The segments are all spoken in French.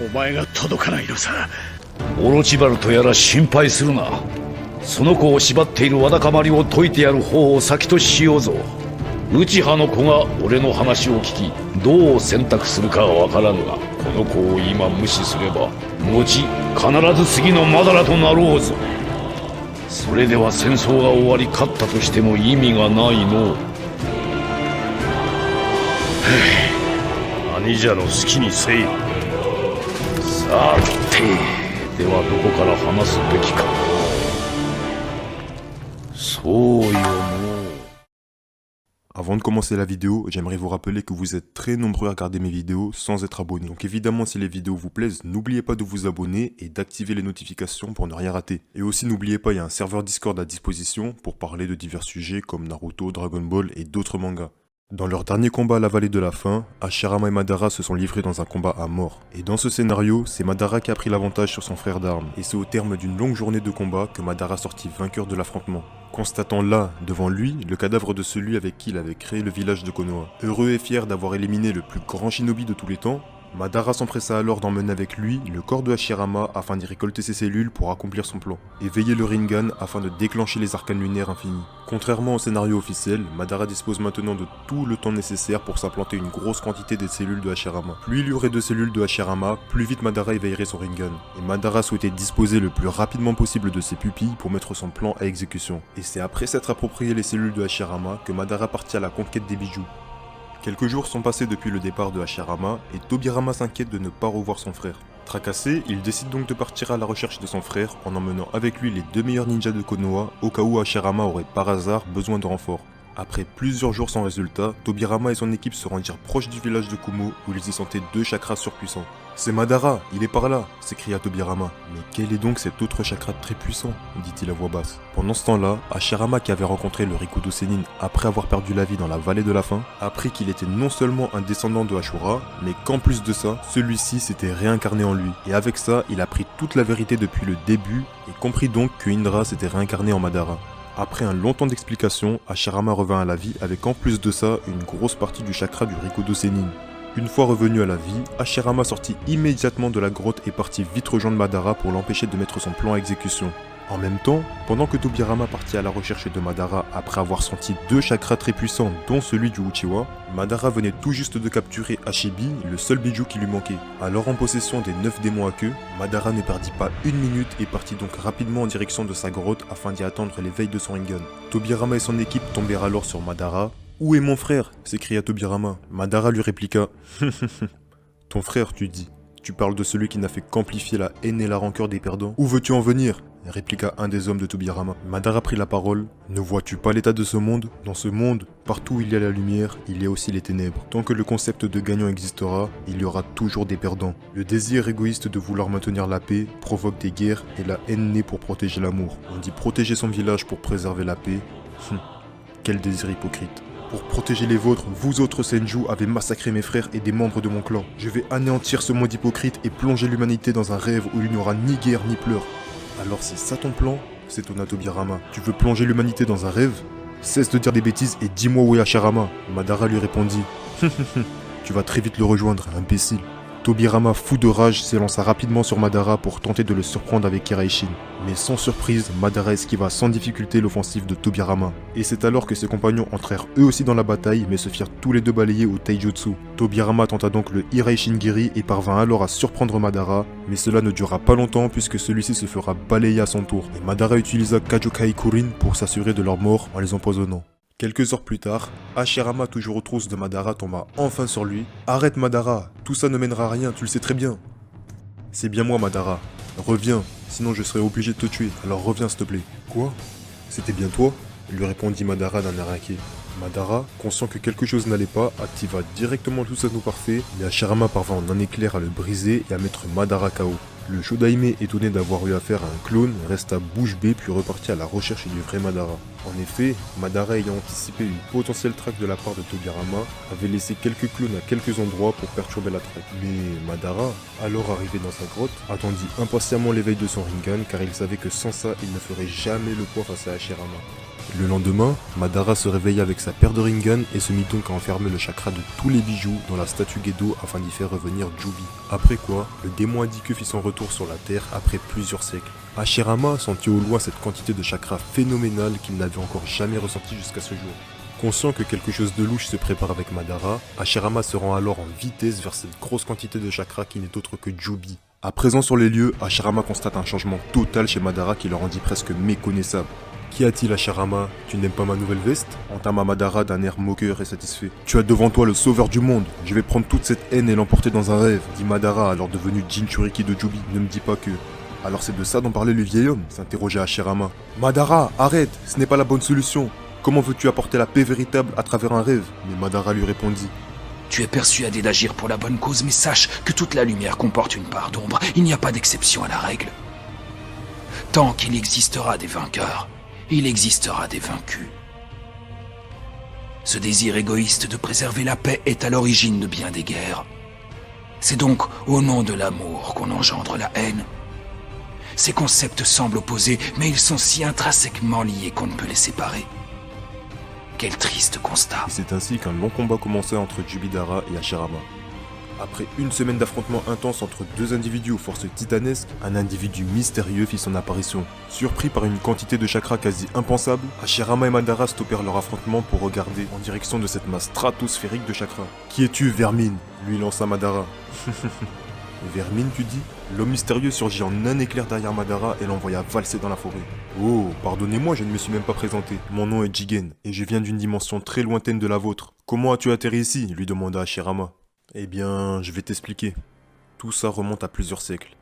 お前が届かないのさ。オロチバルとやら心配するな。その子を縛っているわだかまりを解いてやる方を先としようぞ。内派の子が俺の話を聞き、どう選択するかは分からぬが、この子を今無視すれば後必ず次のマダラとなろうぞ。それでは戦争が終わり勝ったとしても意味がないの。兄者の好きにせい。さて、ではどこから話すべきか。そうよの。Avant de commencer la vidéo, j'aimerais vous rappeler que vous êtes très nombreux à regarder mes vidéos sans être abonnés. Donc évidemment, si les vidéos vous plaisent, n'oubliez pas de vous abonner et d'activer les notifications pour ne rien rater. Et aussi n'oubliez pas, il y a un serveur Discord à disposition pour parler de divers sujets comme Naruto, Dragon Ball et d'autres mangas. Dans leur dernier combat à la vallée de la faim, Hashirama et Madara se sont livrés dans un combat à mort. Et dans ce scénario, c'est Madara qui a pris l'avantage sur son frère d'armes. Et c'est au terme d'une longue journée de combat que Madara sortit vainqueur de l'affrontement. Constatant là, devant lui, le cadavre de celui avec qui il avait créé le village de Konoha. Heureux et fier d'avoir éliminé le plus grand shinobi de tous les temps, Madara s'empressa alors d'emmener avec lui le corps de Hashirama afin d'y récolter ses cellules pour accomplir son plan, et veiller le Rinnegan afin de déclencher les arcanes lunaires infinis. Contrairement au scénario officiel, Madara dispose maintenant de tout le temps nécessaire pour s'implanter une grosse quantité des cellules de Hashirama. Plus il y aurait de cellules de Hashirama, plus vite Madara éveillerait son Rinnegan, et Madara souhaitait disposer le plus rapidement possible de ses pupilles pour mettre son plan à exécution. Et c'est après s'être approprié les cellules de Hashirama que Madara partit à la conquête des bijoux. Quelques jours sont passés depuis le départ de Hashirama et Tobirama s'inquiète de ne pas revoir son frère. Tracassé, il décide donc de partir à la recherche de son frère en emmenant avec lui les deux meilleurs ninjas de Konoha au cas où Hashirama aurait par hasard besoin de renfort. Après plusieurs jours sans résultat, Tobirama et son équipe se rendirent proches du village de Kumo où ils y sentaient deux chakras surpuissants. « C'est Madara, il est par là !» s'écria Tobirama. « Mais quel est donc cet autre chakra très puissant ?» dit-il à voix basse. Pendant ce temps-là, Hashirama qui avait rencontré le Rikudo Sennin après avoir perdu la vie dans la vallée de la faim, apprit qu'il était non seulement un descendant de Ashura, mais qu'en plus de ça, celui-ci s'était réincarné en lui. Et avec ça, il apprit toute la vérité depuis le début et comprit donc que Indra s'était réincarné en Madara. Après un long temps d'explication, Hashirama revint à la vie avec en plus de ça une grosse partie du chakra du Rikudo Sennin. Une fois revenu à la vie, Hashirama sortit immédiatement de la grotte et partit vite rejoindre Madara pour l'empêcher de mettre son plan à exécution. En même temps, pendant que Tobirama partit à la recherche de Madara après avoir senti deux chakras très puissants dont celui du Uchiwa, Madara venait tout juste de capturer Hashibi, le seul bijou qui lui manquait. Alors en possession des 9 démons à queue, Madara ne perdit pas une minute et partit donc rapidement en direction de sa grotte afin d'y attendre l'éveil de son Rinnegan. Tobirama et son équipe tombèrent alors sur Madara. « Où est mon frère ?» s'écria Tobirama. Madara lui répliqua « Ton frère, tu dis. Tu parles de celui qui n'a fait qu'amplifier la haine et la rancœur des perdants. Où veux-tu en venir ?» répliqua un des hommes de Tobirama. Madara prit la parole. « Ne vois-tu pas l'état de ce monde ? Dans ce monde, partout où il y a la lumière, il y a aussi les ténèbres. Tant que le concept de gagnant existera, il y aura toujours des perdants. Le désir égoïste de vouloir maintenir la paix provoque des guerres et la haine naît pour protéger l'amour. On dit protéger son village pour préserver la paix. Quel désir hypocrite. Pour protéger les vôtres, vous autres Senju avez massacré mes frères et des membres de mon clan. Je vais anéantir ce monde hypocrite et plonger l'humanité dans un rêve où il n'y aura ni guerre ni pleurs. Alors c'est ça ton plan ? S'étonna Tobirama. Tu veux plonger l'humanité dans un rêve ? Cesse de dire des bêtises et dis-moi où est Hashirama. Madara lui répondit. Tu vas très vite le rejoindre, imbécile. Tobirama, fou de rage, s'élança rapidement sur Madara pour tenter de le surprendre avec Kiraishin. Mais sans surprise, Madara esquiva sans difficulté l'offensive de Tobirama. Et c'est alors que ses compagnons entrèrent eux aussi dans la bataille, mais se firent tous les deux balayer au Taijutsu. Tobirama tenta donc le Hiraishin Giri et parvint alors à surprendre Madara, mais cela ne dura pas longtemps puisque celui-ci se fera balayer à son tour. Et Madara utilisa Kajokai Kurin pour s'assurer de leur mort en les empoisonnant. Quelques heures plus tard, Hashirama, toujours aux trousses de Madara, tomba enfin sur lui. « Arrête Madara, tout ça ne mènera à rien, tu le sais très bien. »« C'est bien moi Madara, reviens, sinon je serai obligé de te tuer, alors reviens s'il te plaît. »« Quoi ? C'était bien toi ?» lui répondit Madara d'un air inquiet. Madara, conscient que quelque chose n'allait pas, activa directement tout Susanoo parfait, mais Hashirama parvint en un éclair à le briser et à mettre Madara KO. Le Shodaime, étonné d'avoir eu affaire à un clone, resta bouche bée puis repartit à la recherche du vrai Madara. En effet, Madara ayant anticipé une potentielle traque de la part de Tobirama, avait laissé quelques clones à quelques endroits pour perturber la traque. Mais Madara, alors arrivé dans sa grotte, attendit impatiemment l'éveil de son Rinnegan car il savait que sans ça, il ne ferait jamais le poids face à Hashirama. Le lendemain, Madara se réveilla avec sa paire de Rinnegan et se mit donc à enfermer le chakra de tous les bijoux dans la statue Gedo afin d'y faire revenir Jubi. Après quoi, le démon indiqué fit son retour sur la terre après plusieurs siècles. Hashirama sentit au loin cette quantité de chakra phénoménale qu'il n'avait encore jamais ressenti jusqu'à ce jour. Conscient que quelque chose de louche se prépare avec Madara, Hashirama se rend alors en vitesse vers cette grosse quantité de chakra qui n'est autre que Jubi. À présent sur les lieux, Hashirama constate un changement total chez Madara qui le rendit presque méconnaissable. Qu'y a-t-il Hashirama? Tu n'aimes pas ma nouvelle veste? Entama Madara d'un air moqueur et satisfait. Tu as devant toi le sauveur du monde. Je vais prendre toute cette haine et l'emporter dans un rêve, dit Madara alors devenu Jinchuriki de Jubi. Ne me dis pas que... Alors c'est de ça dont parlait le vieil homme, s'interrogea Hashirama. Madara, arrête, ce n'est pas la bonne solution. Comment veux-tu apporter la paix véritable à travers un rêve? Mais Madara lui répondit. Tu es persuadé d'agir pour la bonne cause, mais sache que toute la lumière comporte une part d'ombre. Il n'y a pas d'exception à la règle. Tant qu'il existera des vainqueurs, il existera des vaincus. Ce désir égoïste de préserver la paix est à l'origine de bien des guerres. C'est donc au nom de l'amour qu'on engendre la haine. Ces concepts semblent opposés, mais ils sont si intrinsèquement liés qu'on ne peut les séparer. Quel triste constat. Et c'est ainsi qu'un long combat commença entre Jubidara et Hashirama. Après une semaine d'affrontements intenses entre deux individus aux forces titanesques, un individu mystérieux fit son apparition. Surpris par une quantité de chakra quasi impensable, Hashirama et Madara stoppèrent leur affrontement pour regarder en direction de cette masse stratosphérique de chakra. « Qui es-tu, Vermine ?» lui lança Madara. « Vermine, tu dis ?» L'homme mystérieux surgit en un éclair derrière Madara et l'envoya valser dans la forêt. « Oh, pardonnez-moi, je ne me suis même pas présenté. Mon nom est Jigen, et je viens d'une dimension très lointaine de la vôtre. Comment as-tu atterri ici ?» lui demanda Hashirama. « Eh bien, je vais t'expliquer. Tout ça remonte à plusieurs siècles.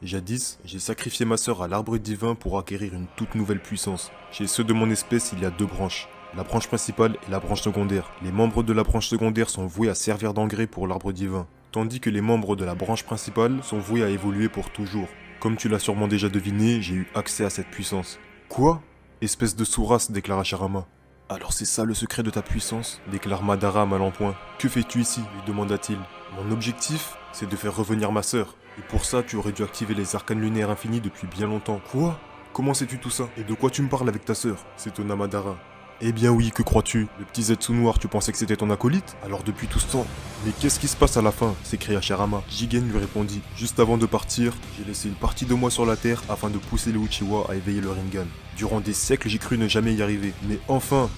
Jadis, j'ai sacrifié ma sœur à l'arbre divin pour acquérir une toute nouvelle puissance. Chez ceux de mon espèce, il y a deux branches. La branche principale et la branche secondaire. Les membres de la branche secondaire sont voués à servir d'engrais pour l'arbre divin, tandis que les membres de la branche principale sont voués à évoluer pour toujours. Comme tu l'as sûrement déjà deviné, j'ai eu accès à cette puissance. »« Quoi ? Espèce de sous-race, déclara Hashirama. »« Alors c'est ça le secret de ta puissance ?» déclare Madara mal en point. « Que fais-tu ici ?» lui demanda-t-il. « Mon objectif, c'est de faire revenir ma sœur. Et pour ça, tu aurais dû activer les arcanes lunaires infinis depuis bien longtemps. »« Quoi ? Comment sais-tu tout ça ? Et de quoi tu me parles avec ta sœur ?» s'étonna Madara. Eh bien oui, que crois-tu? Le petit Zetsu noir, tu pensais que c'était ton acolyte? Alors depuis tout ce temps. Mais qu'est-ce qui se passe à la fin? S'écria Hashirama. Jigen lui répondit. Juste avant de partir, j'ai laissé une partie de moi sur la terre afin de pousser les Uchiwa à éveiller le Rinnegan. Durant des siècles, j'ai cru ne jamais y arriver. Mais enfin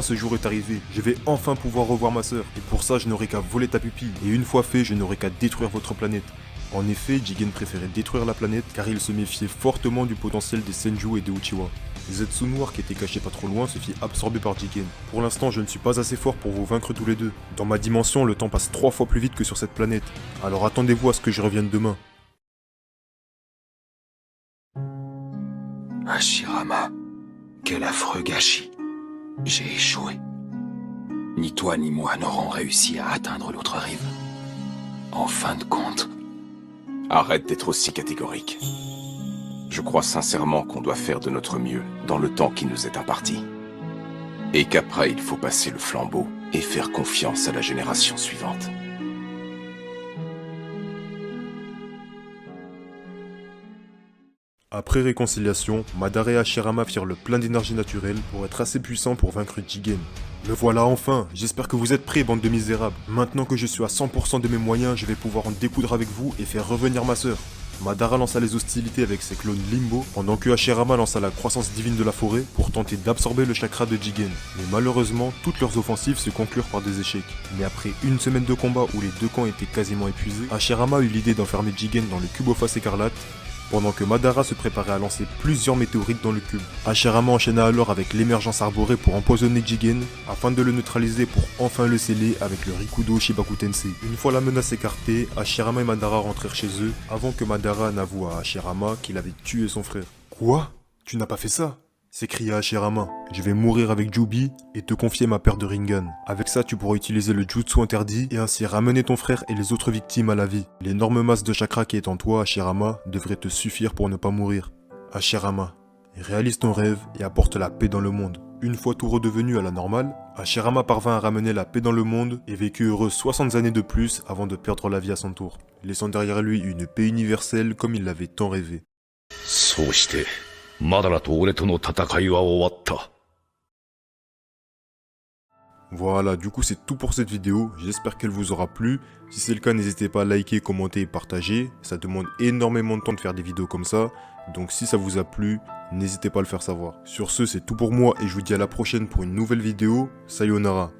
ce jour est arrivé. Je vais enfin pouvoir revoir ma sœur. Et pour ça, je n'aurai qu'à voler ta pupille. Et une fois fait, je n'aurai qu'à détruire votre planète. En effet, Jigen préférait détruire la planète car il se méfiait fortement du potentiel des Senju et des Uchiwa. Zetsu noir qui était caché pas trop loin se fit absorber par Jigen. Pour l'instant, je ne suis pas assez fort pour vous vaincre tous les deux. Dans ma dimension, le temps passe 3 fois plus vite que sur cette planète. Alors attendez-vous à ce que je revienne demain. Hashirama, quel affreux gâchis. J'ai échoué. Ni toi ni moi n'aurons réussi à atteindre l'autre rive. En fin de compte... Arrête d'être aussi catégorique. Je crois sincèrement qu'on doit faire de notre mieux dans le temps qui nous est imparti. Et qu'après, il faut passer le flambeau et faire confiance à la génération suivante. Après réconciliation, Madara et Hashirama firent le plein d'énergie naturelle pour être assez puissants pour vaincre Jigen. Me voilà enfin, j'espère que vous êtes prêts, bande de misérables. Maintenant que je suis à 100% de mes moyens, je vais pouvoir en découdre avec vous et faire revenir ma sœur. Madara lança les hostilités avec ses clones Limbo, pendant que Hashirama lança la croissance divine de la forêt pour tenter d'absorber le chakra de Jigen. Mais malheureusement, toutes leurs offensives se conclurent par des échecs. Mais après une semaine de combat où les deux camps étaient quasiment épuisés, Hashirama eut l'idée d'enfermer Jigen dans le cube aux faces écarlates, pendant que Madara se préparait à lancer plusieurs météorites dans le cube. Hashirama enchaîna alors avec l'émergence arborée pour empoisonner Jigen, afin de le neutraliser pour enfin le sceller avec le Rikudo Shibaku Tensei. Une fois la menace écartée, Hashirama et Madara rentrèrent chez eux, avant que Madara n'avoue à Hashirama qu'il avait tué son frère. Quoi? Tu n'as pas fait ça? S'écria Hashirama. Je vais mourir avec Jubi et te confier ma paire de Rinnegan. Avec ça, tu pourras utiliser le jutsu interdit et ainsi ramener ton frère et les autres victimes à la vie. L'énorme masse de chakra qui est en toi, Hashirama, devrait te suffire pour ne pas mourir. Hashirama, réalise ton rêve et apporte la paix dans le monde. Une fois tout redevenu à la normale, Hashirama parvint à ramener la paix dans le monde et vécut heureux 60 années de plus avant de perdre la vie à son tour, laissant derrière lui une paix universelle comme il l'avait tant rêvé. そうしてマダラと俺との戦いは終わった。 Voilà, du coup c'est tout pour cette vidéo, j'espère qu'elle vous aura plu. Si c'est le cas, n'hésitez pas à liker, commenter et partager. Ça demande énormément de temps de faire des vidéos comme ça. Donc si ça vous a plu, n'hésitez pas à le faire savoir. Sur ce, c'est tout pour moi et je vous dis à la prochaine pour une nouvelle vidéo. Sayonara.